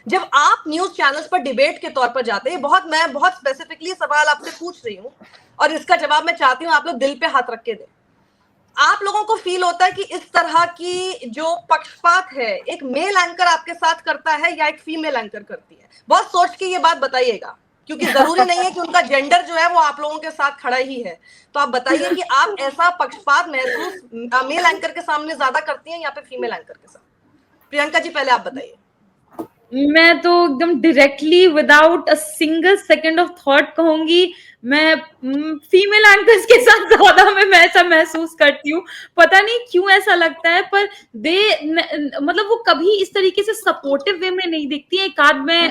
जब आप news channels पर डिबेट के तौर पर जाते हैं, मैं बहुत स्पेसिफिकली सवाल आपसे पूछ रही हूँ और इसका जवाब मैं चाहती हूँ आप लोग दिल पे हाथ रख के दें। आप लोगों को फील होता है कि इस तरह की जो पक्षपात है एक मेल एंकर आपके साथ करता है या एक फीमेल एंकर करती है? बहुत सोच के ये बात बताइएगा, क्योंकि जरूरी नहीं है कि उनका जेंडर जो है वो आप लोगों के साथ खड़ा ही है। तो आप बताइए कि आप ऐसा पक्षपात महसूस मेल एंकर के सामने ज्यादा करती हैं या फिर फीमेल एंकर के साथ? प्रियंका जी पहले आप बताइए। मैं तो एकदम directly without a single second of thought कहूंगी, मैं फीमेल एंकर्स के साथ ज्यादा मैं ऐसा महसूस करती हूँ। पता नहीं क्यों ऐसा लगता है, पर दे मतलब वो कभी इस तरीके से सपोर्टिव वे में नहीं दिखती है। एक आध मैं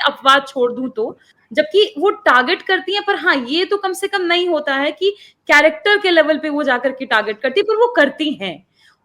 अपवाद छोड़ दूं तो, जबकि वो टारगेट करती हैं, पर हाँ ये तो कम से कम नहीं होता है कि कैरेक्टर के लेवल पे वो जाकर के टारगेट करती है, पर वो करती हैं।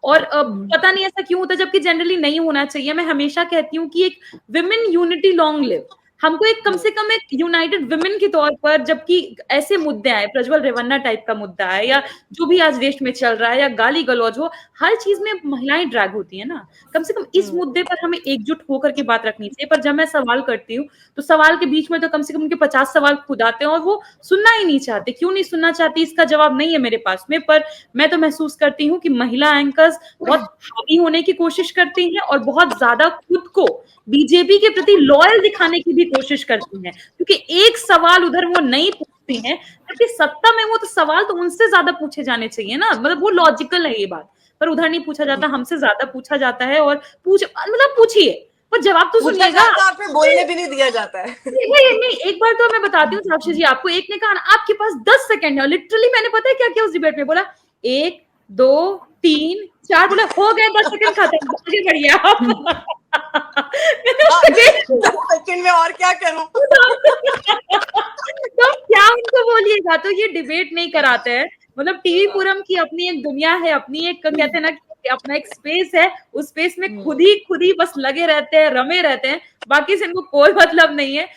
और पता नहीं ऐसा क्यों होता है, जबकि जनरली नहीं होना चाहिए। मैं हमेशा कहती हूँ कि एक विमेन यूनिटी लॉन्ग लिव, हमको एक कम से कम एक यूनाइटेड विमेन के तौर पर, जबकि ऐसे मुद्दे आए, प्रज्वल रेवन्ना टाइप का मुद्दा है या जो भी आज देश में चल रहा है, या गाली गलौज हो, हर चीज में महिलाएं ड्रैग होती है ना। कम से कम इस मुद्दे पर हमें एकजुट होकर के बात रखनी चाहिए। पर जब मैं सवाल करती हूँ तो सवाल के बीच में तो कम से कम उनके 50 सवाल खुद आते हैं और वो सुनना ही नहीं चाहते। क्यों नहीं सुनना चाहती इसका जवाब नहीं है मेरे पास में, पर मैं तो महसूस करती हूँ कि महिला एंकर्स बहुत हावी होने की कोशिश करती हैं और बहुत ज्यादा खुद को बीजेपी के प्रति लॉयल दिखाने की भी कोशिश करती हैं, क्योंकि एक सवाल उधर वो नहीं पूछती हैं, जबकि सत्ता में वो तो सवाल तो उनसे ज्यादा पूछे जाने चाहिए ना। मतलब वो लॉजिकल है ये बात, पर उधर नहीं पूछा जाता, हमसे ज्यादा पूछा जाता है। और मतलब पूछिए, पर जवाब तो पूछा सुनिएगा। जाता है, फिर बोलने भी नहीं दिया जाता है। नहीं, एक बार तो मैं बताती हूँ साक्षी जी आपको। एक ने कहा आपके पास 10 सेकंड है, लिटरली मैंने पता है क्या किया उस डिबेट में, बोला 1 2 3 4, बोला हो गए 10 सेकंड खत्म, आगे बढ़िए आप। मैंने उससे 10 सेकंड में और क्या करूं? तो क्या उनको बोलिएगा, तो ये डिबेट नहीं कराते हैं। मतलब टीवी पूरम की अपनी एक दुनिया है, अपनी एक कहते हैं ना कि अपना एक स्पेस है, उस स्पेस में खुद ही बस लगे रहते हैं, रमे रहते हैं, बाकी से इनको कोई मतलब नहीं है।